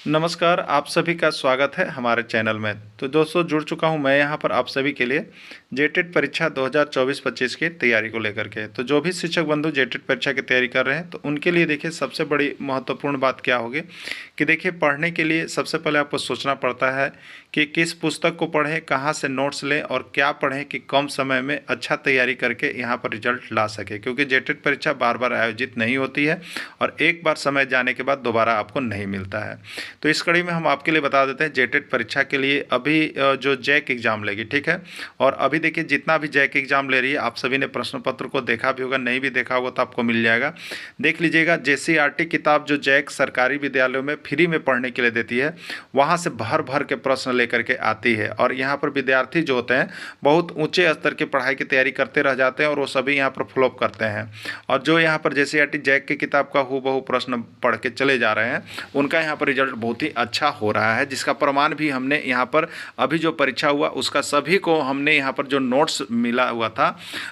नमस्कार, आप सभी का स्वागत है हमारे चैनल में। तो दोस्तों जुड़ चुका हूं मैं यहां पर आप सभी के लिए जेटेट परीक्षा 2024-25 की तैयारी को लेकर के। तो जो भी शिक्षक बंधु जेटेट परीक्षा की तैयारी कर रहे हैं तो उनके लिए देखिए सबसे बड़ी महत्वपूर्ण बात क्या होगी कि देखिए पढ़ने के लिए सबसे पहले आपको सोचना पड़ता है कि किस पुस्तक को पढ़ें, कहाँ से नोट्स लें और क्या पढ़ें कि कम समय में अच्छा तैयारी करके यहाँ पर रिजल्ट ला सके, क्योंकि जेटेट परीक्षा बार बार आयोजित नहीं होती है और एक बार समय जाने के बाद दोबारा आपको नहीं मिलता है। तो इस कड़ी में हम आपके लिए बता देते हैं जेटेट परीक्षा के लिए अभी जो जैक एग्ज़ाम लेगी, ठीक है। और अभी देखिए जितना भी जैक एग्ज़ाम ले रही है आप सभी ने प्रश्न पत्र को देखा भी होगा, नहीं भी देखा होगा तो आपको मिल जाएगा, देख लीजिएगा। जेसीईआरटी किताब जो जैक सरकारी विद्यालयों में फ्री में पढ़ने के लिए देती है, वहाँ से भर भर के प्रश्न लेकर के आती है और यहाँ पर विद्यार्थी जो होते हैं बहुत ऊंचे स्तर की पढ़ाई की तैयारी करते रह जाते हैं और वो सभी यहाँ पर फ्लॉप करते हैं। और जो यहाँ पर जेसीईआरटी जैक की किताब का हूबहू प्रश्न पढ़ के चले जा रहे हैं उनका यहाँ पर रिजल्ट बहुत ही अच्छा हो रहा है, जिसका प्रमाण भी हमने यहाँ पर अभी जो परीक्षा हुआ उसका सभी को हमने यहाँ पर जो नोट्स मिला हुआ था,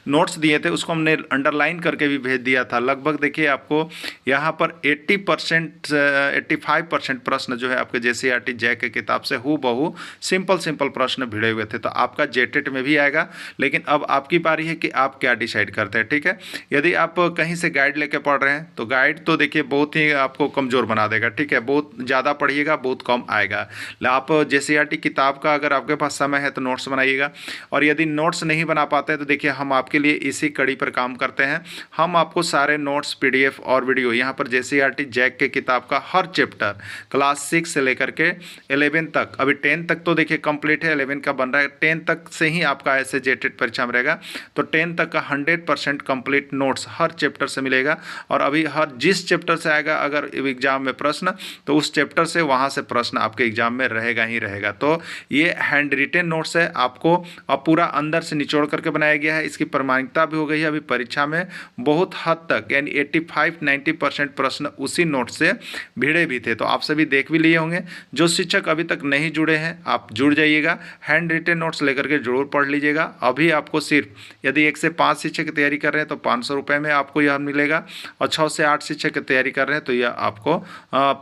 नोट्स दिए थे उसको हमने अंडरलाइन करके भी भेज दिया था। लगभग देखिए आपको यहाँ पर 80% 85% प्रश्न जो है आपके जेसीईआरटी जैक की किताब से हूबहू सिंपल प्रश्न भिड़े हुए थे। तो आपका जेटेट में भी आएगा, लेकिन अब आपकी बारी है कि आप क्या डिसाइड करते हैं, ठीक है। यदि आप कहीं से गाइड लेके पढ़ रहे हैं तो गाइड तो देखिए बहुत ही आपको कमज़ोर बना देगा, ठीक है। बहुत ज़्यादा पढ़िएगा बहुत कम आएगा। आप जेसीईआरटी किताब का अगर आपके पास समय है तो नोट्स बनाइएगा, और यदि नोट्स नहीं बना पाते हैं तो देखिए हम आपके लिए इसी कड़ी पर काम करते हैं। हम आपको सारे नोट्स पीडीएफ और वीडियो यहाँ पर जेसीईआरटी जैक के किताब का हर चैप्टर क्लास 6 से लेकर के 11 तक, अभी 10 तक तो देखिए कंप्लीट है, 11 का बन रहा है, 10 तक से ही आपका ऐसे जेटेट परीक्षा में रहेगा। तो 10 तक का 100% कंप्लीट नोट्स हर चैप्टर से मिलेगा। और अभी हर जिस चैप्टर से आएगा अगर एग्जाम में प्रश्न तो उस चैप्टर से वहाँ से प्रश्न आपके एग्जाम में रहेगा ही रहेगा। तो ये हैंड रिटेन नोट्स है, आपको अब पूरा अंदर से निचोड़ करके बनाया गया है। इसकी प्रामाणिकता भी हो गई है अभी परीक्षा में बहुत हद तक, यानी 85-90% प्रश्न उसी नोट से भिड़े भी थे। तो आप सभी देख भी लिए होंगे। जो शिक्षक अभी तक नहीं जुड़े हैं आप जुड़ जाइएगा, हैंड रिटेन नोट्स लेकर के जरूर पढ़ लीजिएगा। अभी आपको सिर्फ यदि 1 से 5 शिक्षक की तैयारी कर रहे हैं तो 500 रुपये में आपको यह मिलेगा, और 6 से 8 शिक्षक की तैयारी कर रहे हैं तो यह आपको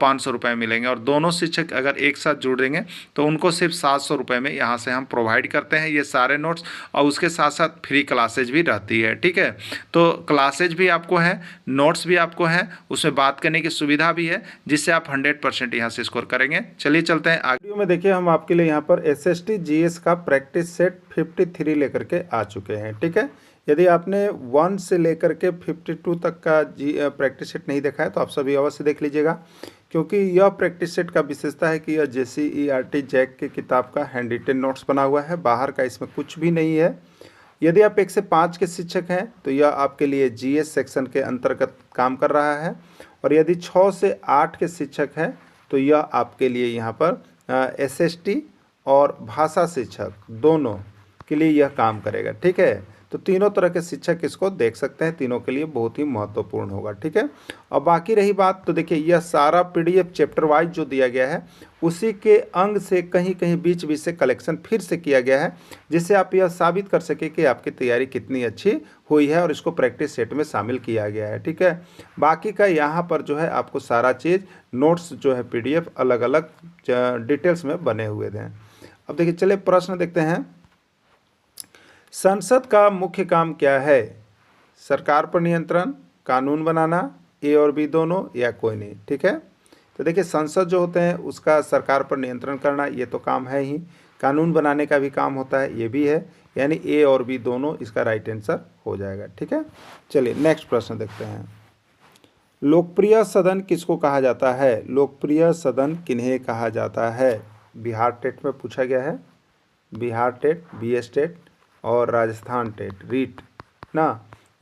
500 रुपये मिलेंगे। और दोनों शिक्षक अगर एक साथ जुड़ देंगे तो उनको सिर्फ 700 रुपये में यहाँ से हम प्रोवाइड करते हैं ये सारे नोट्स, और उसके साथ साथ फ्री क्लासेज भी रहती है, ठीक है। तो क्लासेज भी आपको है, नोट्स भी आपको है, उसमें बात करने की सुविधा भी है, जिससे आप 100% यहाँ से स्कोर करेंगे। चलिए चलते हैं आगे। वीडियो में देखिए हम आपके लिए यहाँ पर एसएसटी जीएस का प्रैक्टिस सेट 53 लेकर के आ चुके हैं, ठीक है। यदि आपने 1 से लेकर के 52 तक का प्रैक्टिस सेट नहीं देखा है तो आप सभी अवश्य देख लीजिएगा, क्योंकि यह प्रैक्टिस सेट का विशेषता है कि यह जेसीईआरटी जैक की किताब का हैंड रिटेन नोट्स बना हुआ है, बाहर का इसमें कुछ भी नहीं है। यदि आप 1 से 5 के शिक्षक हैं तो यह आपके लिए जीएस सेक्शन के अंतर्गत काम कर रहा है, और यदि 6 से 8 के शिक्षक हैं तो यह आपके लिए यहाँ पर एसएसटी और भाषा शिक्षक दोनों के लिए यह काम करेगा, ठीक है। तो तीनों तरह के शिक्षक इसको देख सकते हैं, तीनों के लिए बहुत ही महत्वपूर्ण होगा, ठीक है। और बाकी रही बात तो देखिए यह सारा पीडीएफ चैप्टर वाइज जो दिया गया है उसी के अंग से कहीं कहीं बीच बीच से कलेक्शन फिर से किया गया है, जिससे आप यह साबित कर सके कि आपकी तैयारी कितनी अच्छी हुई है, और इसको प्रैक्टिस सेट में शामिल किया गया है, ठीक है। बाकी का यहाँ पर जो है आपको सारा चीज़ नोट्स जो है पीडीएफ अलग अलग डिटेल्स में बने हुए हैं। अब देखिए चलिए प्रश्न देखते हैं। संसद का मुख्य काम क्या है? सरकार पर नियंत्रण, कानून बनाना, ए और बी दोनों, या कोई नहीं, ठीक है। तो देखिए संसद जो होते हैं उसका सरकार पर नियंत्रण करना ये तो काम है ही, कानून बनाने का भी काम होता है, ये भी है, यानी ए और बी दोनों इसका राइट आंसर हो जाएगा, ठीक है। चलिए नेक्स्ट प्रश्न देखते हैं। लोकप्रिय सदन किसको कहा जाता है? लोकप्रिय सदन किन्हें कहा जाता है? बिहार टेट में पूछा गया है, बिहार टेट, बीएस टेट और राजस्थान टेट रीट ना,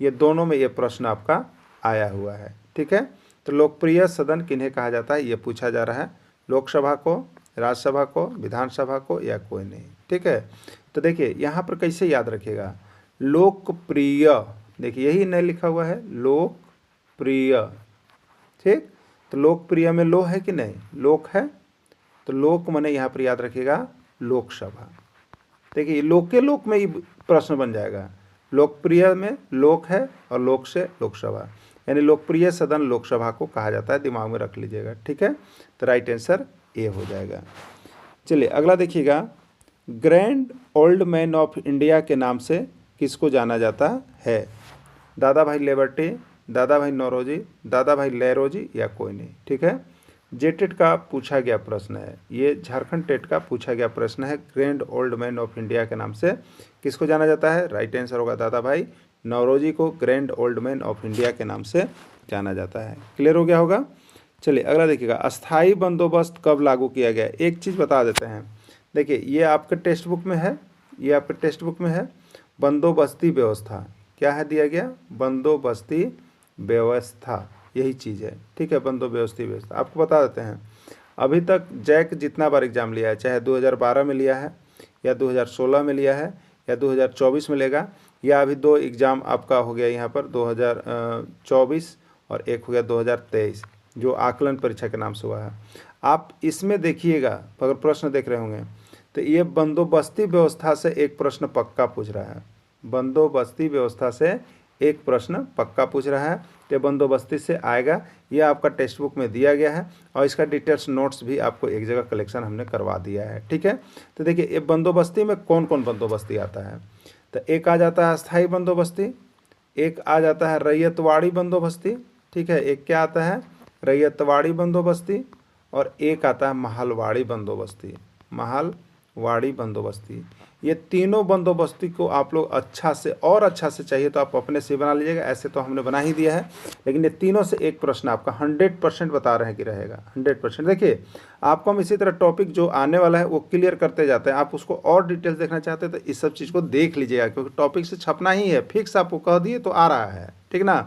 ये दोनों में ये प्रश्न आपका आया हुआ है, ठीक है। तो लोकप्रिय सदन किन्हें कहा जाता है ये पूछा जा रहा है, लोकसभा को, राज्यसभा को, विधानसभा को, या कोई नहीं, ठीक है। तो देखिए यहाँ पर कैसे याद रखिएगा, लोकप्रिय, देखिए यही नहीं लिखा हुआ है लोकप्रिय, ठीक। तो लोकप्रिय में लो है कि नहीं, लोक है, तो लोक माने यहाँ पर याद रखिएगा लोकसभा। देखिए लोक के लोक में ही प्रश्न बन जाएगा, लोकप्रिय में लोक है और लोक से लोकसभा, यानी लोकप्रिय सदन लोकसभा को कहा जाता है, दिमाग में रख लीजिएगा, ठीक है। तो राइट आंसर ए हो जाएगा। चलिए अगला देखिएगा, grand old man of India के नाम से किसको जाना जाता है? दादा भाई लेबर्टी, दादा भाई नौरोजी, दादा भाई लहरोजी या कोई नहीं। ठीक है, जेटेट का पूछा गया प्रश्न है, ये झारखंड टेट का पूछा गया प्रश्न है। Grand old man of India के नाम से किसको जाना जाता है? राइट आंसर होगा दादा भाई नौरोजी को grand old man of India के नाम से जाना जाता है। क्लियर हो गया होगा। चलिए अगला देखिएगा, अस्थाई बंदोबस्त कब लागू किया गया? एक चीज़ बता देते हैं, देखिए ये आपके टेक्स्ट बुक में है, ये आपके टेक्स्ट बुक में है, बंदोबस्ती व्यवस्था। क्या है दिया गया? बंदोबस्ती व्यवस्था, यही चीज़ है। ठीक है, बंदोबस्ती व्यवस्था। आपको बता देते हैं, अभी तक जैक जितना बार एग्जाम लिया है, चाहे 2012 में लिया है या 2016 में लिया है या 2024 में लेगा, या अभी 2 एग्ज़ाम आपका हो गया यहाँ पर 2024 और एक हो गया 2023, जो आकलन परीक्षा के नाम से हुआ है। आप इसमें देखिएगा, अगर प्रश्न देख रहे होंगे तो ये बंदोबस्ती व्यवस्था से एक प्रश्न पक्का पूछ रहा है। बंदोबस्ती व्यवस्था से एक प्रश्न पक्का पूछ रहा है, तो बंदोबस्ती से आएगा। यह आपका टेक्स्ट बुक में दिया गया है और इसका डिटेल्स नोट्स भी आपको एक जगह कलेक्शन हमने करवा दिया है। ठीक है, तो देखिए ये बंदोबस्ती में कौन कौन बंदोबस्ती आता है? तो एक आ जाता है अस्थाई बंदोबस्ती, एक आ जाता है रैयतवाड़ी बंदोबस्ती। ठीक है, एक क्या आता है? रैयतवाड़ी बंदोबस्ती, और एक आता है महलवाड़ी बंदोबस्ती। महलवाड़ी बंदोबस्ती, ये तीनों बंदोबस्ती को आप लोग अच्छा से और अच्छा से चाहिए तो आप अपने से बना लीजिएगा, ऐसे तो हमने बना ही दिया है, लेकिन ये तीनों से एक प्रश्न आपका 100% बता रहे हैं कि रहेगा 100%। देखिए आपको हम इसी तरह टॉपिक जो आने वाला है वो क्लियर करते जाते हैं। आप उसको और डिटेल्स देखना चाहते हैं तो इस सब चीज़ को देख लीजिएगा, क्योंकि टॉपिक से छपना ही है, फिक्स आपको कह दिए तो आ रहा है। ठीक ना,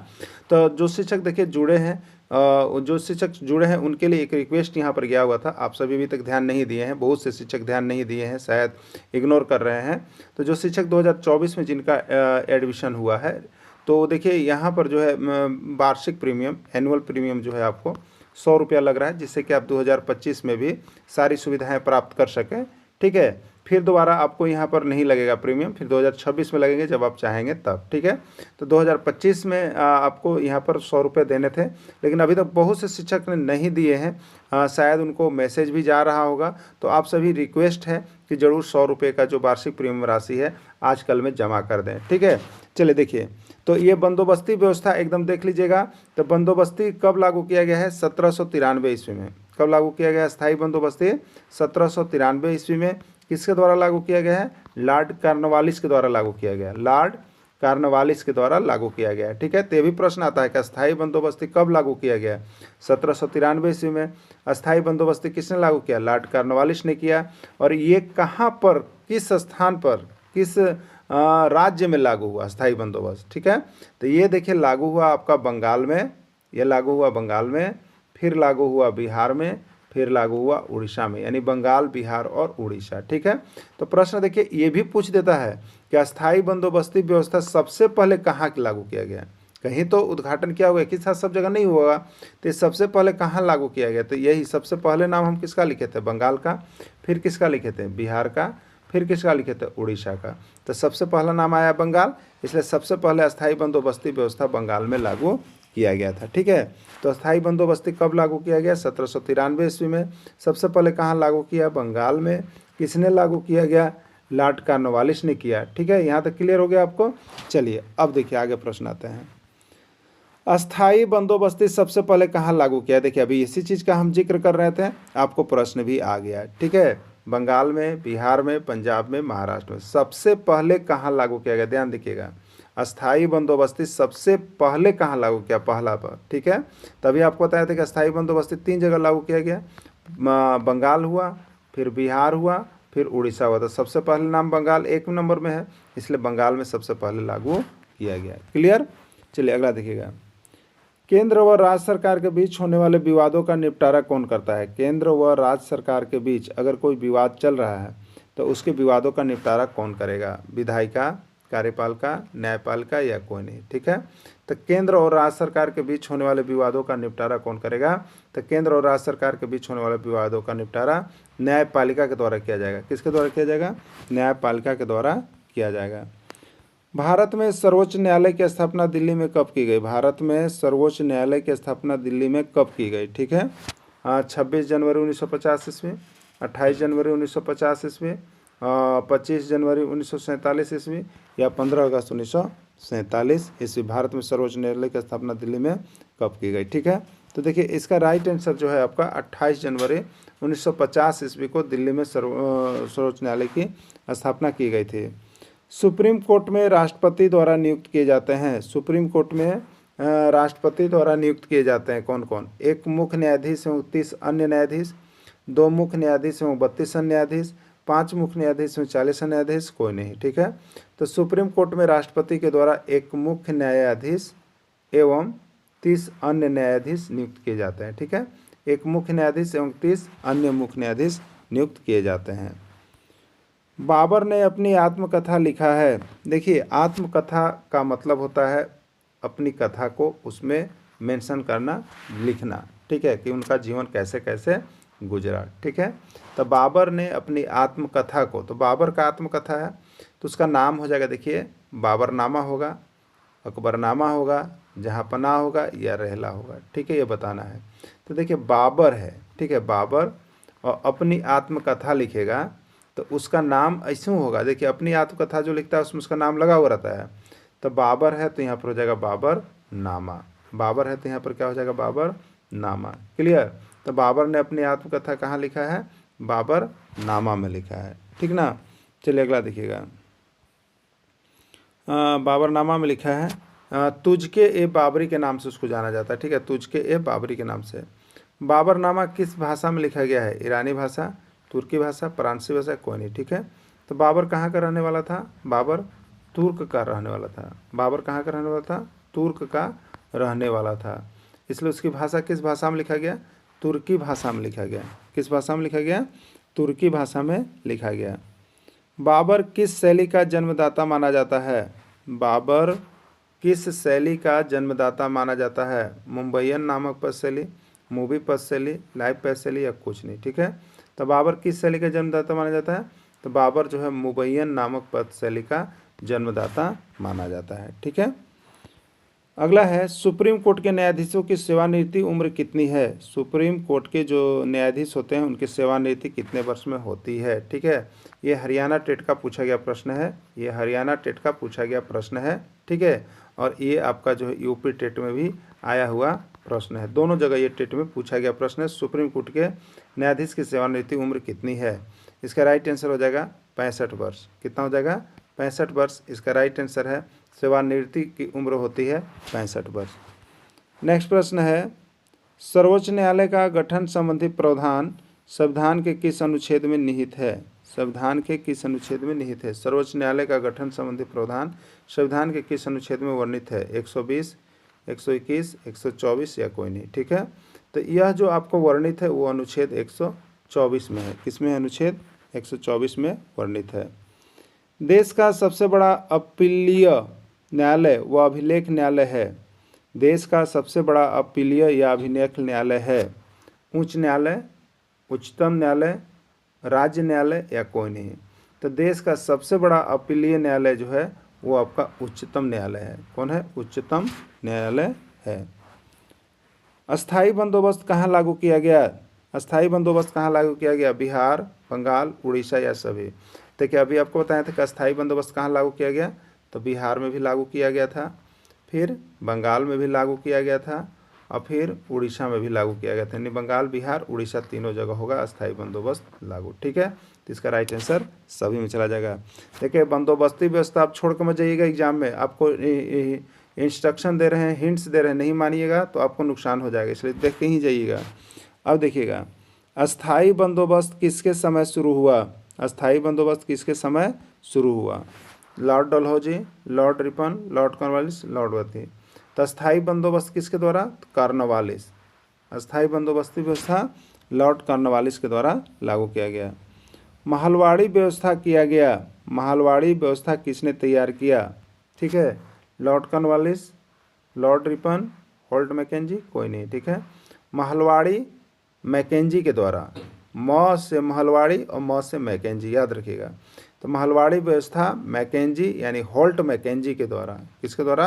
तो जो शिक्षक देखिए जुड़े हैं, जो शिक्षक जुड़े हैं उनके लिए एक रिक्वेस्ट यहाँ पर गया हुआ था, आप सभी अभी तक ध्यान नहीं दिए हैं, बहुत से शिक्षक ध्यान नहीं दिए हैं, शायद इग्नोर कर रहे हैं। तो जो शिक्षक 2024 में जिनका एडमिशन हुआ है, तो देखिए यहाँ पर जो है वार्षिक प्रीमियम, एनुअल प्रीमियम जो है आपको 100 रुपया लग रहा है, जिससे कि आप 2025 में भी सारी सुविधाएँ प्राप्त कर सकें। ठीक है, फिर दोबारा आपको यहाँ पर नहीं लगेगा प्रीमियम, फिर 2026 में लगेंगे जब आप चाहेंगे तब। ठीक है, तो 2025 में आपको यहाँ पर 100 रुपये देने थे, लेकिन अभी तक बहुत से शिक्षक ने नहीं दिए हैं, शायद उनको मैसेज भी जा रहा होगा। तो आप सभी रिक्वेस्ट है कि ज़रूर 100 रुपये का जो वार्षिक प्रीमियम राशि है आजकल में जमा कर दें। ठीक है, चलिए देखिए, तो ये बंदोबस्ती व्यवस्था एकदम देख लीजिएगा। तो बंदोबस्ती कब लागू किया गया है? 1793 ईस्वी में। कब लागू किया गया स्थायी बंदोबस्ती? 1793 ईस्वी में। किसके द्वारा लागू किया गया है? लॉर्ड कॉर्नवालिस के द्वारा लागू किया गया, लॉर्ड कॉर्नवालिस के द्वारा लागू किया गया है। ठीक है, तो ये भी प्रश्न आता है कि अस्थायी बंदोबस्ती कब लागू किया गया? 1793 ईस्वी में। अस्थायी बंदोबस्ती किसने लागू किया? लॉर्ड कॉर्नवालिस ने किया। और ये कहाँ पर, किस स्थान पर, किस राज्य में लागू हुआ अस्थायी बंदोबस्त? ठीक है, तो ये देखिए लागू हुआ आपका बंगाल में, ये लागू हुआ बंगाल में, फिर लागू हुआ बिहार में, फिर लागू हुआ उड़ीसा में, यानी बंगाल, बिहार और उड़ीसा। ठीक है, तो प्रश्न देखिए ये भी पूछ देता है कि अस्थायी बंदोबस्ती व्यवस्था सबसे पहले कहाँ लागू किया गया? कहीं तो उद्घाटन किया हुआ, किस सब जगह नहीं हुआ, तो सबसे पहले कहाँ लागू किया गया? तो यही सबसे पहले नाम हम किसका लिखे थे? बंगाल का। फिर किसका लिखे थे? बिहार का। फिर किसका लिखे थे? उड़ीसा का। तो सबसे पहला नाम आया बंगाल, इसलिए सबसे पहले अस्थायी बंदोबस्ती व्यवस्था बंगाल में लागू किया गया था। ठीक है, तो अस्थायी बंदोबस्ती कब लागू किया गया? 1793 ईस्वी में। सबसे पहले कहाँ लागू किया? बंगाल में। किसने लागू किया गया? लॉर्ड कॉर्नवालिस ने किया। ठीक है, यहाँ तक क्लियर हो गया आपको। चलिए अब देखिए आगे प्रश्न आते हैं, अस्थाई बंदोबस्ती सबसे पहले कहाँ लागू किया? देखिए अभी इसी चीज़ का हम जिक्र कर रहे थे, आपको प्रश्न भी आ गया। ठीक है, बंगाल में, बिहार में, पंजाब में, महाराष्ट्र में सबसे पहले कहाँ लागू किया गया? ध्यान देखिएगा, अस्थाई बंदोबस्ती सबसे पहले कहाँ लागू किया? पहला पर। ठीक है, तभी आपको बताया था कि अस्थाई बंदोबस्ती 3 जगह लागू किया गया, बंगाल हुआ, फिर बिहार हुआ, फिर उड़ीसा हुआ। तो सबसे पहले नाम बंगाल 1 नंबर में है, इसलिए बंगाल में सबसे पहले लागू किया गया। क्लियर। चलिए अगला देखिएगा, केंद्र व राज्य सरकार के बीच होने वाले विवादों का निपटारा कौन करता है? केंद्र व राज्य सरकार के बीच अगर कोई विवाद चल रहा है तो उसके विवादों का निपटारा कौन करेगा? विधायिका, कार्यपालिका, न्यायपालिका या कोई नहीं? ठीक है, तो केंद्र और राज्य सरकार के बीच होने वाले विवादों का निपटारा कौन करेगा? तो केंद्र और राज्य सरकार के बीच होने वाले विवादों का निपटारा न्यायपालिका के द्वारा किया जाएगा। किसके द्वारा किया जाएगा? न्यायपालिका के द्वारा किया जाएगा। भारत में सर्वोच्च न्यायालय की स्थापना दिल्ली में कब की गई? भारत में सर्वोच्च न्यायालय की स्थापना दिल्ली में कब की गई? ठीक है, 26 जनवरी 1950 ईस्वी, 28 जनवरी 1950 ईस्वी, 25 जनवरी 1947 ईस्वी या 15 अगस्त 1947 ईस्वी। भारत में सर्वोच्च न्यायालय की स्थापना दिल्ली में कब की गई? ठीक है, तो देखिए इसका राइट आंसर जो है आपका 28 जनवरी 1950 ईस्वी को दिल्ली में सर्वोच्च न्यायालय की स्थापना की गई थी। सुप्रीम कोर्ट में राष्ट्रपति द्वारा नियुक्त किए जाते हैं। सुप्रीम कोर्ट में राष्ट्रपति द्वारा नियुक्त किए जाते हैं कौन कौन? एक मुख्य न्यायाधीश एवं 30 अन्य न्यायाधीश, 2 मुख्य न्यायाधीश एवं 32 अन्य न्यायाधीश, 5 मुख्य न्यायाधीश एवं 40 अन्य न्यायाधीश, कोई नहीं। ठीक है, तो सुप्रीम कोर्ट में राष्ट्रपति के द्वारा एक मुख्य न्यायाधीश एवं 30 अन्य न्यायाधीश नियुक्त किए जाते हैं। ठीक है, एक मुख्य न्यायाधीश एवं 30 अन्य मुख्य न्यायाधीश नियुक्त किए जाते हैं। बाबर ने अपनी आत्मकथा लिखा है। देखिए आत्मकथा का मतलब होता है अपनी कथा को उसमें मेंशन करना, लिखना। ठीक है, कि उनका जीवन कैसे कैसे गुजरा। ठीक है, तो बाबर ने अपनी आत्मकथा को, तो बाबर का आत्मकथा है तो उसका नाम हो जाएगा, देखिए बाबरनामा होगा, अकबरनामा होगा, जहाँपनाह होगा या रहला होगा। ठीक है, ये बताना है। तो देखिए बाबर है, ठीक है, बाबर और अपनी आत्मकथा लिखेगा तो उसका नाम ऐसे होगा। देखिए अपनी आत्मकथा जो लिखता है उसमें उसका नाम लगा हुआ रहता है। तो बाबर है तो यहाँ पर हो जाएगा बाबर नामा। बाबर है तो यहाँ पर क्या हो जाएगा? बाबर नामा। क्लियर? तो बाबर ने अपनी आत्मकथा कहाँ लिखा है? बाबर नामा में लिखा है। ठीक ना। चलिए अगला देखिएगा, बाबरनामा में लिखा है तुझके ए बाबरी के नाम से उसको जाना जाता है। ठीक है, तुझके ए बाबरी के नाम से। बाबरनामा किस भाषा में लिखा गया है? ईरानी भाषा, तुर्की भाषा, फ्रांसीसी भाषा, कोई नहीं। ठीक है, तो बाबर कहाँ का रहने वाला था? बाबर तुर्क का रहने वाला था। बाबर कहाँ का रहने वाला था? तुर्क का रहने वाला था। इसलिए उसकी भाषा किस भाषा में लिखा गया? तुर्की भाषा में लिखा गया। किस भाषा में लिखा गया? तुर्की भाषा में लिखा गया। बाबर किस शैली का जन्मदाता माना जाता है? बाबर किस शैली का जन्मदाता माना जाता है? मुंबईयन नामक पद शैली, मूवी पद शैली, लाइव पद शैली या कुछ नहीं। ठीक है, तो बाबर किस शैली का जन्मदाता माना जाता है? तो बाबर जो है मुंबईयन नामक पद शैली का जन्मदाता माना जाता है। ठीक है, अगला है सुप्रीम कोर्ट के न्यायाधीशों की सेवानिवृत्ति उम्र कितनी है? सुप्रीम कोर्ट के जो न्यायाधीश होते हैं उनकी सेवानिवृत्ति कितने वर्ष में होती है? ठीक है, ये हरियाणा टेट का पूछा गया प्रश्न है। ये हरियाणा टेट का पूछा गया प्रश्न है। ठीक है, और ये आपका जो है यूपी टेट में भी आया हुआ प्रश्न है। दोनों जगह ये टेट में पूछा गया प्रश्न है। सुप्रीम कोर्ट के न्यायाधीश की सेवानिवृत्ति उम्र कितनी है? इसका राइट आंसर हो जाएगा 65 वर्ष। कितना हो जाएगा? 65 वर्ष इसका राइट आंसर है। सेवानिवृत्ति की उम्र होती है 65 वर्ष। नेक्स्ट प्रश्न है, सर्वोच्च न्यायालय का गठन संबंधी प्रावधान संविधान के किस अनुच्छेद में निहित है? संविधान के किस अनुच्छेद में निहित है? सर्वोच्च न्यायालय का गठन संबंधी प्रावधान संविधान के किस अनुच्छेद में वर्णित है? 120, 121, 124 या कोई नहीं। ठीक है, तो यह जो आपको वर्णित है वो अनुच्छेद 124 में है। किसमें? अनुच्छेद 124 में वर्णित है। देश का सबसे बड़ा अपीलीय न्यायालय व अभिलेख न्यायालय है। देश का सबसे बड़ा अपीलीय या अभिलेख न्यायालय है उच्च न्यायालय, उच्चतम न्यायालय, राज्य न्यायालय या कोई नहीं। तो देश का सबसे बड़ा अपीलीय न्यायालय जो है वो आपका उच्चतम न्यायालय है। कौन है? उच्चतम न्यायालय है। अस्थाई बंदोबस्त कहाँ लागू किया गया? अस्थाई बंदोबस्त कहाँ लागू किया गया? बिहार, बंगाल, उड़ीसा या सभी? देखिए अभी आपको बताया था कि अस्थाई बंदोबस्त कहाँ लागू किया गया, तो बिहार में भी लागू किया गया था, फिर बंगाल में भी लागू किया गया था और फिर उड़ीसा में भी लागू किया गया था। यानी बंगाल, बिहार, उड़ीसा तीनों जगह होगा अस्थाई बंदोबस्त लागू। ठीक है, तो इसका राइट आंसर सभी में चला जाएगा। देखिए बंदोबस्ती व्यवस्था आप छोड़ कर मत जाइएगा एग्जाम में, आपको इंस्ट्रक्शन दे रहे हैं, हिंट्स दे रहे हैं, नहीं मानिएगा तो आपको नुकसान हो जाएगा, इसलिए देख के ही जाइएगा। अब देखिएगा, अस्थाई बंदोबस्त किसके समय शुरू हुआ? अस्थाई बंदोबस्त किसके समय शुरू हुआ? Lord Dalhousie, Lord Ripon, Lord Cornwallis, Lord वर्दी। तो अस्थाई बंदोबस्त किसके द्वारा? कॉर्नवालिस। अस्थाई बंदोबस्ती व्यवस्था लॉर्ड कॉर्नवालिस के द्वारा लागू किया गया। महलवाड़ी व्यवस्था किया गया। महलवाड़ी व्यवस्था किसने तैयार किया? ठीक है, Lord Cornwallis, Lord Ripon, Holt Mackenzie, कोई नहीं। ठीक है, महलवाड़ी मैकेंजी के द्वारा, म से महलवाड़ी और म से मैकेंजी, याद रखिएगा। तो महलवाड़ी व्यवस्था मैकेंजी यानी होल्ट मैकेंजी के द्वारा, किसके द्वारा?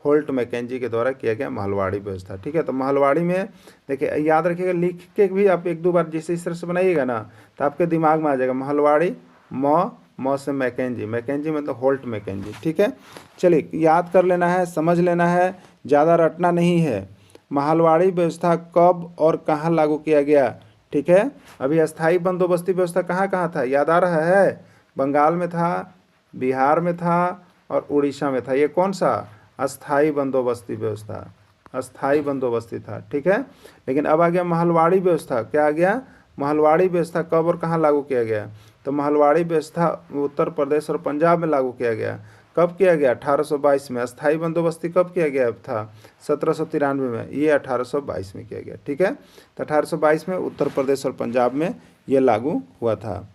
होल्ट मैकेंजी के द्वारा किया गया महलवाड़ी व्यवस्था। ठीक है, तो महलवाड़ी में देखिए याद रखिएगा, लिख के भी आप एक दो बार जैसे इस तरह से बनाइएगा ना तो आपके दिमाग में आ जाएगा महलवाड़ी, म से मैकेंजी, मैकेंजी मतलब होल्ट मैकेंजी। ठीक है, चलिए याद कर लेना है, समझ लेना है, ज़्यादा रटना नहीं है। महलवाड़ी व्यवस्था कब और कहाँ लागू किया गया? ठीक है, अभी अस्थाई बंदोबस्ती व्यवस्था कहाँ कहाँ था, याद आ रहा है? बंगाल में था, बिहार में था और उड़ीसा में था। ये कौन सा? अस्थाई बंदोबस्ती व्यवस्था, अस्थाई बंदोबस्ती था। ठीक है, लेकिन अब आ गया महलवाड़ी व्यवस्था। क्या आ गया? महलवाड़ी व्यवस्था कब और कहाँ लागू किया गया? तो महलवाड़ी व्यवस्था उत्तर प्रदेश और पंजाब में लागू किया गया। कब किया गया? 1822 में। अस्थाई बंदोबस्ती कब किया गया था? 1793 में। ये 1822 में किया गया। ठीक है, तो 1822 में उत्तर प्रदेश और पंजाब में ये लागू हुआ था।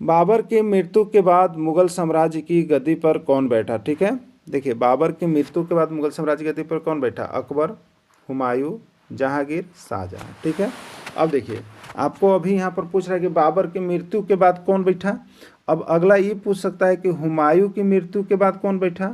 बाबर की मृत्यु के बाद मुगल साम्राज्य की गद्दी पर कौन बैठा? ठीक है, देखिए बाबर की मृत्यु के बाद मुगल साम्राज्य की गद्दी पर कौन बैठा? अकबर, हुमायूं, जहांगीर, शाहजहां। ठीक है, अब देखिए आपको अभी यहाँ पर पूछ रहा है कि बाबर की मृत्यु के बाद कौन बैठा। अब अगला ये पूछ सकता है कि हुमायूं की मृत्यु के बाद कौन बैठा।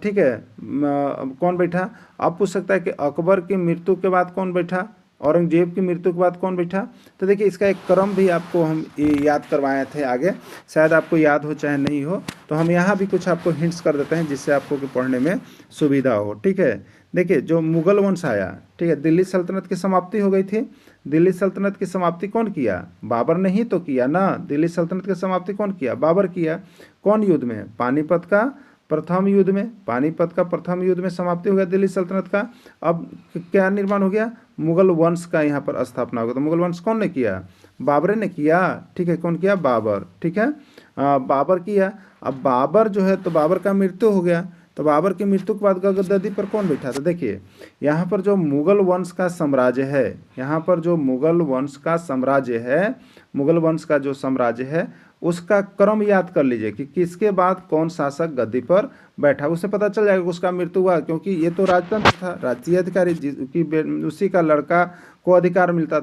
ठीक है, कौन बैठा। अब पूछ सकता है कि अकबर की मृत्यु के बाद कौन बैठा, औरंगजेब की मृत्यु के बाद कौन बैठा। तो देखिए इसका एक क्रम भी आपको हम याद करवाए थे आगे, शायद आपको याद हो चाहे नहीं हो, तो हम यहाँ भी कुछ आपको हिंट्स कर देते हैं जिससे आपको कि पढ़ने में सुविधा हो। ठीक है, देखिए जो मुगल वंश आया, ठीक है, दिल्ली सल्तनत की समाप्ति हो गई थी। दिल्ली सल्तनत की समाप्ति कौन किया? बाबर ने ही तो किया ना। दिल्ली सल्तनत की समाप्ति कौन किया? बाबर किया। कौन युद्ध में? पानीपत का प्रथम युद्ध में। पानीपत का प्रथम युद्ध में समाप्ति हो गया दिल्ली सल्तनत का। अब क्या निर्माण हो गया? मुगल वंश का यहाँ पर स्थापना हो गया। तो मुगल वंश कौन ने किया? बाबर ने किया। ठीक है, कौन किया? बाबर। ठीक है, बाबर किया। अब बाबर जो है तो बाबर का मृत्यु हो गया, तो बाबर की मृत्यु के बाद गद्दी पर कौन बैठा? तो देखिए यहाँ पर जो मुगल वंश का साम्राज्य है, यहाँ पर जो मुगल वंश का साम्राज्य है, मुगल वंश का जो साम्राज्य है उसका क्रम याद कर लीजिए कि किसके बाद कौन शासक गद्दी पर बैठा, उससे पता चल जाएगा उसका मृत्यु हुआ। क्योंकि ये तो राजतंत्र था, राज्य अधिकारी की उसी का लड़का को अधिकार मिलता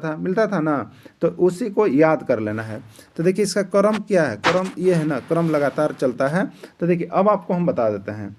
था ना, तो उसी को याद कर लेना है। तो देखिए इसका क्रम क्या है, क्रम ये है ना, क्रम लगातार चलता है। तो देखिए अब आपको हम बता देते हैं,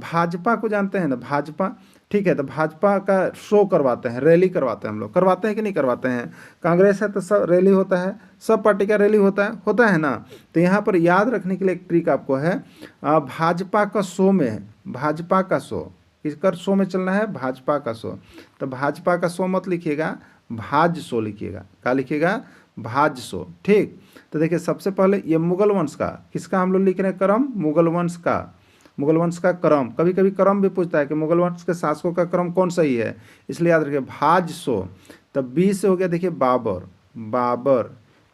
भाजपा को जानते हैं ना, भाजपा। ठीक है, तो भाजपा का शो करवाते हैं, रैली करवाते हैं हम लोग, करवाते हैं कि नहीं करवाते हैं? कांग्रेस है तो सब रैली होता है, सब पार्टी का रैली होता है ना। तो यहाँ पर याद रखने के लिए एक ट्रिक आपको है, भाजपा का शो में है, भाजपा का शो, किसका शो में चलना है? भाजपा का शो। तो भाजपा का शो मत लिखिएगा, भाज शो लिखिएगा। क्या लिखिएगा? भाज शो। ठीक, तो देखिए सबसे पहले ये मुगल वंश का, किसका हम लोग लिख रहे हैं क्रम? मुगल वंश का, मुगल वंश का क्रम। कभी कभी क्रम भी पूछता है कि मुगल वंश के शासकों का क्रम कौन सही है, इसलिए याद रखिए भाज शो। तब बी से हो गया देखिए बाबर, बाबर।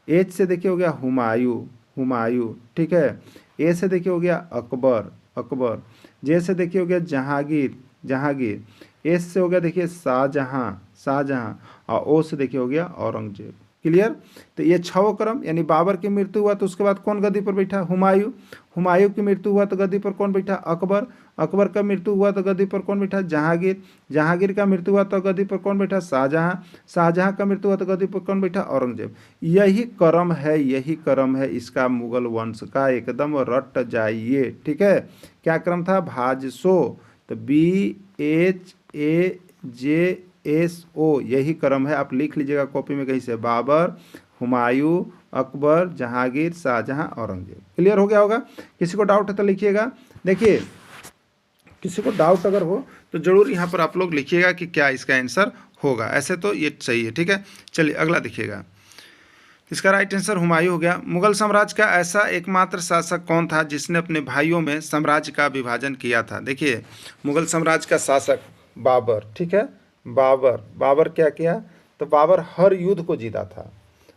एच से देखिए हो गया हुमायूं, हुमायूं। ठीक है, ए से देखिए हो गया अकबर, अकबर। जे से देखिए हो गया जहांगीर, जहांगीर। एस से हो गया देखिए शाहजहां, शाहजहां। और ओ से देखिए हो गया औरंगजेब। क्लियर? तो ये 6 क्रम, यानी बाबर की मृत्यु हुआ तो उसके बाद कौन गद्दी पर बैठा? हुमायूं। हुमायूं की मृत्यु हुआ तो गद्दी पर कौन बैठा? अकबर। अकबर का मृत्यु हुआ तो गद्दी पर कौन बैठा? जहांगीर। जहांगीर का मृत्यु हुआ तो गद्दी पर कौन बैठा? शाहजहां। शाहजहां का मृत्यु हुआ तो गद्दी पर कौन बैठा? औरंगजेब। यही क्रम है, यही क्रम है इसका मुगल वंश का, एकदम रट जाइए। ठीक है, क्या क्रम था? भाज शो। तो BHAJSO यही क्रम है, आप लिख लीजिएगा कॉपी में कहीं से। बाबर, हुमायूं, अकबर, जहांगीर, शाहजहां, औरंगजेब। क्लियर हो गया होगा? किसी को डाउट है तो लिखिएगा। देखिए किसी को डाउट अगर हो तो जरूर यहाँ पर आप लोग लिखिएगा कि क्या इसका आंसर होगा। ऐसे तो ये सही है। ठीक है, चलिए अगला देखिएगा। इसका राइट आंसर हुमायूं हो गया। मुगल साम्राज्य का ऐसा एकमात्र शासक कौन था जिसने अपने भाइयों में साम्राज्य का विभाजन किया था? देखिए मुगल साम्राज्य का शासक बाबर। ठीक है, बाबर। बाबर क्या किया? तो बाबर हर युद्ध को जीता था,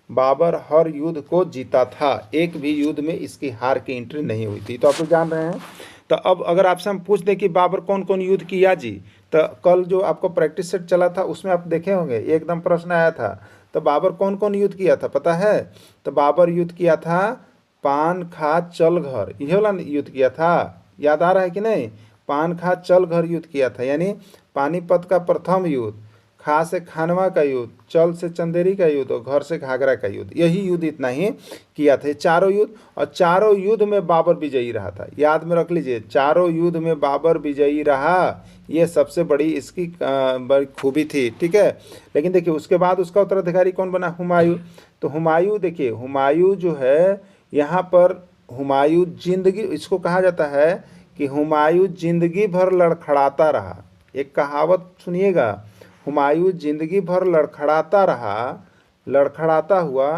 बाबर हर युद्ध को जीता था, एक भी युद्ध में इसकी हार की एंट्री नहीं हुई थी। तो आप लोग जान रहे हैं। तो अब अगर आपसे हम पूछ दें कि बाबर कौन कौन युद्ध किया जी, तो कल जो आपको प्रैक्टिस सेट चला था उसमें आप देखे होंगे, एकदम प्रश्न आया था। तो बाबर कौन कौन युद्ध किया था पता है? तो बाबर युद्ध किया था पान खा चल घर, ये वाला युद्ध किया था, याद आ रहा है कि नहीं? पान खा चल घर युद्ध किया था, यानी पानीपत का प्रथम युद्ध, खा से खानवा का युद्ध, चल से चंदेरी का युद्ध और घर से घाघरा का युद्ध, यही युद्ध इतना ही किया था। चारों युद्ध, और चारों युद्ध में बाबर विजयी रहा था। याद में रख लीजिए, चारों युद्ध में बाबर विजयी रहा, ये सबसे बड़ी इसकी बड़ी खूबी थी, ठीक है। लेकिन देखिए उसके बाद उसका उत्तराधिकारी कौन बना? हुमायूं। तो हुमायूं, देखिए हुमायूं जो है यहाँ पर, हुमायूं जिंदगी, इसको कहा जाता है कि हुमायूं जिंदगी भर लड़खड़ाता रहा। एक कहावत सुनिएगा, हुमायूं जिंदगी भर लड़खड़ाता रहा, लड़खड़ाता हुआ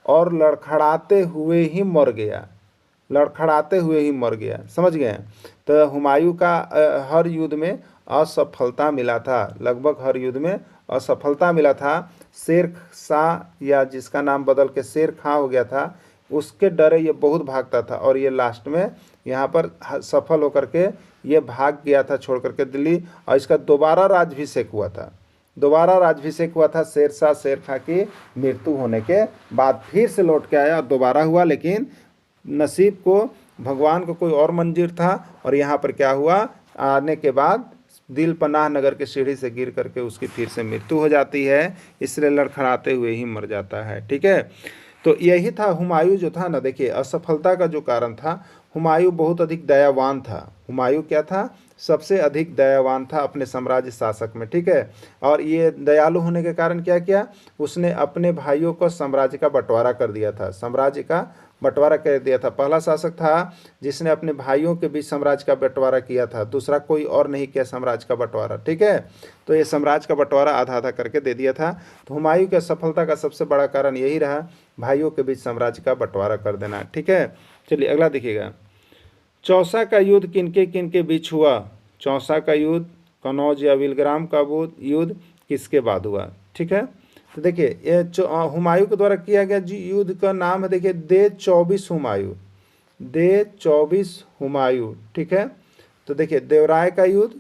और लड़खड़ाते हुए ही मर गया, लड़खड़ाते हुए ही मर गया, समझ गए। तो हुमायूं का हर युद्ध में असफलता मिला था, लगभग हर युद्ध में असफलता मिला था। शेर शाह, या जिसका नाम बदल के शेर खां हो गया था, उसके डरे ये बहुत भागता था और ये लास्ट में यहाँ पर सफल होकर के ये भाग गया था छोड़ करके दिल्ली। और इसका दोबारा राज्याभिषेक हुआ था, दोबारा राज्याभिषेक हुआ था शेर शाह शेर खां की मृत्यु होने के बाद, फिर से लौट के आया और दोबारा हुआ। लेकिन नसीब को, भगवान को कोई और मंजूर था, और यहाँ पर क्या हुआ, आने के बाद दिल पनाह नगर के सीढ़ी से गिर करके उसकी फिर से मृत्यु हो जाती है, इसलिए लड़खड़ाते हुए ही मर जाता है, ठीक है। तो यही था हुमायूं जो था ना, देखिए असफलता का जो कारण था, हुमायूं बहुत अधिक दयावान था। हुमायूं क्या था? सबसे अधिक दयावान था अपने साम्राज्य शासक में, ठीक है। और ये दयालु होने के कारण क्या किया, उसने अपने भाइयों को साम्राज्य का बंटवारा कर दिया था, साम्राज्य का बंटवारा कर दिया था। पहला शासक था जिसने अपने भाइयों के बीच साम्राज्य का बंटवारा किया था, दूसरा कोई और नहीं किया साम्राज्य का बंटवारा, ठीक है। तो ये साम्राज्य का बंटवारा आधा आधा करके दे दिया था। तो हुमायूं की सफलता का सबसे बड़ा कारण यही रहा, भाइयों के बीच साम्राज्य का बंटवारा कर देना, ठीक है। चलिए अगला देखिएगा, चौसा का युद्ध किनके किनके बीच हुआ? चौसा का युद्ध, कनौज या विलग्राम का युद्ध किसके बाद हुआ, ठीक है। तो देखिए ये हुमायूं के द्वारा किया गया जी युद्ध का नाम है, देखिए दे 24 हुमायूं, दे 24 हुमायूं, ठीक है। तो देखिए देवराय का युद्ध,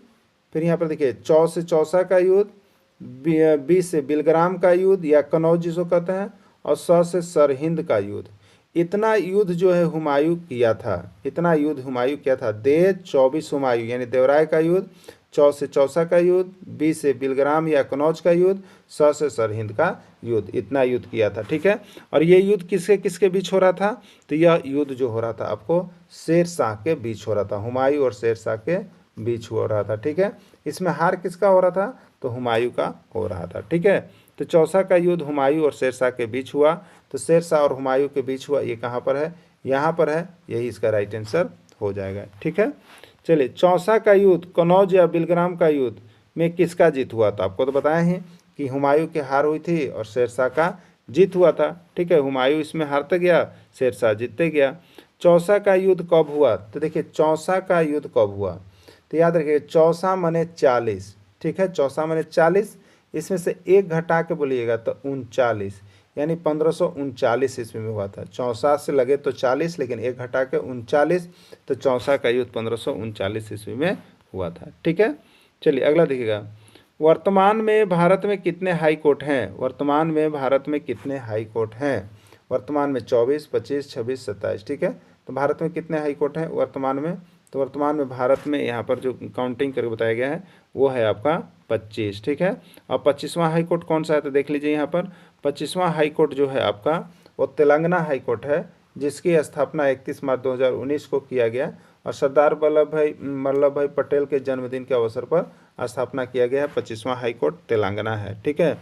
फिर यहाँ पर देखिए चौ से चौसा का युद्ध, बी से बिलग्राम का युद्ध या कनौज जिसको कहते हैं, और से सरहिंद का युद्ध। इतना युद्ध जो है हुमायूं किया था, इतना युद्ध हुमायूं किया था। दे 24 हुमायूं यानी देवराय का युद्ध, चौ से चौसा का युद्ध, बी से बिलग्राम या कनौज का युद्ध, से सरहिंद का युद्ध, इतना युद्ध किया था, ठीक है। और ये युद्ध किसके किसके बीच हो रहा था? तो यह युद्ध जो हो रहा था आपको शेर शाह के बीच हो रहा था, हुमायूं और शेर शाह के बीच हो रहा था, ठीक है। इसमें हार किसका हो रहा था? तो हुमायूं का हो रहा था, ठीक है। तो चौसा का युद्ध हुमायूं और शेर शाह के बीच हुआ। तो शेर शाह और हुमायूं के बीच हुआ, ये कहाँ पर है? यहाँ पर है, यही इसका राइट आंसर हो जाएगा, ठीक है। चलिए चौसा का युद्ध, कनौज या बिलग्राम का युद्ध में किसका जीत हुआ था? आपको तो बताया ही कि हुमायूं की हार हुई थी और शेर शाह का जीत हुआ था, ठीक है। हुमायूं इसमें हारते गया, शेर शाह जीतते गया। चौसा का युद्ध कब हुआ? तो देखिए चौसा का युद्ध कब हुआ, तो याद रखिए चौसा माने 40, ठीक है। चौसा माने 40, इसमें से एक घटा के बोलिएगा तो 39, यानी 1539 ईस्वी में हुआ था। चौसा से लगे तो 40, लेकिन एक घटा के 39, तो चौसा का युद्ध 1539 ईस्वी में हुआ था, ठीक है। चलिए अगला देखिएगा, वर्तमान में भारत में कितने हाई कोर्ट हैं? वर्तमान में भारत में कितने हाई कोर्ट हैं? वर्तमान में 24, 25, 26, 27, ठीक है। तो भारत में कितने हाई कोर्ट हैं वर्तमान में? तो वर्तमान में भारत में यहाँ पर जो काउंटिंग करके बताया गया है वो है आपका 25, ठीक है। और 25वां हाई कोर्ट कौन सा है? तो देख लीजिए यहाँ पर 25वां हाई कोर्ट जो है आपका वो तेलंगाना हाई कोर्ट है, जिसकी स्थापना 31 मार्च 2019 को किया गया और सरदार वल्लभ भाई पटेल के जन्मदिन के अवसर पर स्थापना किया गया है। 25वां हाई कोर्ट तेलंगाना है, ठीक है।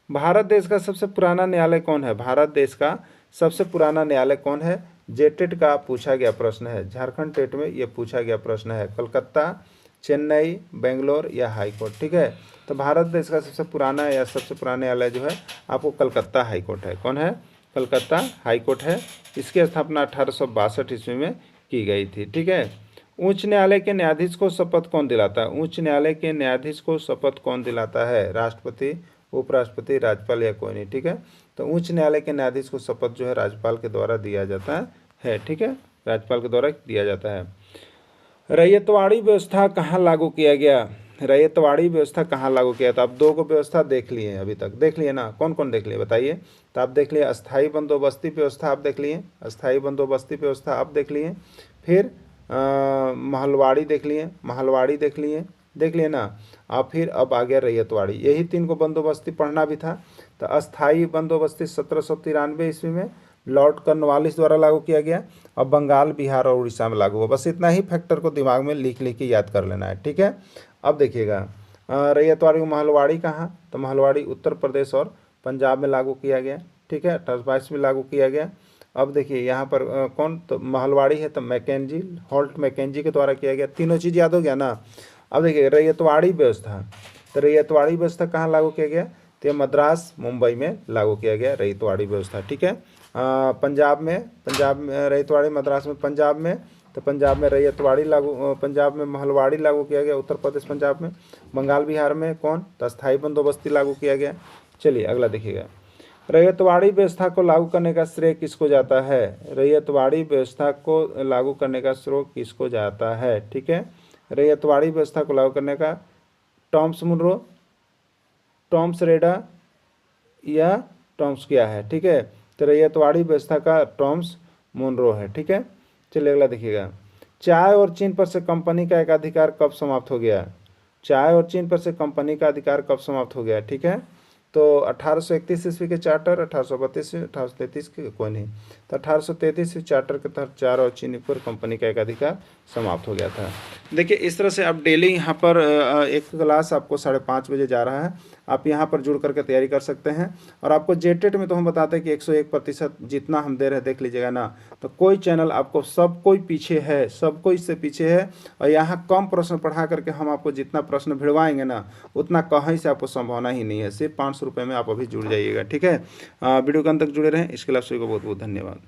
भारत देश का सबसे पुराना न्यायालय कौन है? भारत देश का सबसे पुराना न्यायालय कौन है? जेटेट का पूछा गया प्रश्न है, झारखंड टेट में ये पूछा गया प्रश्न है। कलकत्ता, चेन्नई, बेंगलोर या हाई कोर्ट, ठीक है। तो भारत देश का सबसे पुराना या सबसे पुराना न्यायालय जो है आपको कलकत्ता हाई कोर्ट है। कौन है? कलकत्ता हाई कोर्ट है। इसकी स्थापना 1862 ईस्वी में की गई थी, ठीक है। उच्च न्यायालय के न्यायाधीश को शपथ कौन दिलाता है? उच्च न्यायालय के न्यायाधीश को शपथ कौन दिलाता है? राष्ट्रपति, उपराष्ट्रपति, राज्यपाल या कोई नहीं, ठीक है। तो उच्च न्यायालय के न्यायाधीश को शपथ जो है राज्यपाल के द्वारा दिया जाता है, ठीक है, राज्यपाल के द्वारा दिया जाता है। रैयतवाड़ी व्यवस्था कहाँ लागू किया गया? रैयतवाड़ी व्यवस्था कहाँ लागू किया था? आप दो को व्यवस्था देख लिए अभी तक, देख लिए ना? कौन कौन देख लिए बताइए? तो आप देख लिए अस्थाई बंदोबस्ती व्यवस्था, आप देख लिए अस्थाई बंदोबस्ती व्यवस्था, आप देख लिए। फिर महलवाड़ी देख लिए, महलवाड़ी देख लिए ना? और फिर अब आ गया रैयतवाड़ी। यही 3 को बंदोबस्ती पढ़ना भी था। तो अस्थाई बंदोबस्ती 1793 ईस्वी में लॉर्ड कॉर्नवालिस द्वारा लागू किया गया, और बंगाल, बिहार और उड़ीसा में लागू हुआ। बस इतना ही फैक्टर को दिमाग में लिख लिख के याद कर लेना है, ठीक है। अब देखिएगा रैयतवाड़ी को महलवाड़ी कहाँ, तो महलवाड़ी उत्तर प्रदेश और पंजाब में लागू किया गया, ठीक है। 1822 में लागू किया गया। अब देखिए यहाँ पर कौन, तो महलवाड़ी है तो मैकेंजी, हॉल्ट मैकेंजी के द्वारा किया गया। तीनों चीज़ याद हो गया ना। अब देखिए रैयतवाड़ी व्यवस्था, तो रैयतवाड़ी व्यवस्था कहाँ लागू किया गया, तो ये मद्रास, मुंबई में लागू किया गया रैयतवाड़ी व्यवस्था, ठीक है। पंजाब में रैयतवाड़ी, मद्रास में, पंजाब में, तो पंजाब में रैयतवाड़ी लागू, पंजाब में महलवाड़ी लागू किया गया, उत्तर प्रदेश पंजाब में। बंगाल, बिहार में कौन, तो स्थायी बंदोबस्ती लागू किया गया। चलिए अगला देखिएगा, रैयतवाड़ी व्यवस्था को लागू करने का श्रेय किसको जाता है, रैयतवाड़ी व्यवस्था को लागू करने का श्रेय किसको जाता है, ठीक है। रैयतवाड़ी व्यवस्था को लागू करने का टॉमस मुनरो, टॉमस रेडा या टॉमस क्या है, ठीक है। तो रैयतवाड़ी व्यवस्था का टॉमस मुनरो है, ठीक है। चलिए अगला देखिएगा, चाय और चीन पर से कंपनी का एकाधिकार कब समाप्त हो गया, चाय और चीन पर से कंपनी का अधिकार कब समाप्त हो गया, ठीक है। तो 1831 ईस्वी के चार्टर, 1832 1833 के कोई नहीं, तो 1833 चार्टर के तहत चाय और चीनी पर कंपनी का एकाधिकार समाप्त हो गया था। देखिए इस तरह से आप डेली यहाँ पर एक क्लास आपको 5:30 बजे जा रहा है, आप यहाँ पर जुड़ करके तैयारी कर सकते हैं। और आपको जेटेट में तो हम बताते हैं कि 101% जितना हम दे रहे हैं, देख लीजिएगा ना। तो कोई चैनल आपको, सब कोई पीछे है, सब कोई इससे पीछे है। और यहाँ कम प्रश्न पढ़ा करके हम आपको जितना प्रश्न भिड़वाएंगे ना, उतना कहीं से आपको संभावना ही नहीं है। सिर्फ 500 रुपये में आप अभी जुड़ जाइएगा, ठीक है। वीडियो के अंत तक जुड़े रहें, इसके लिए आप सभी को बहुत बहुत धन्यवाद।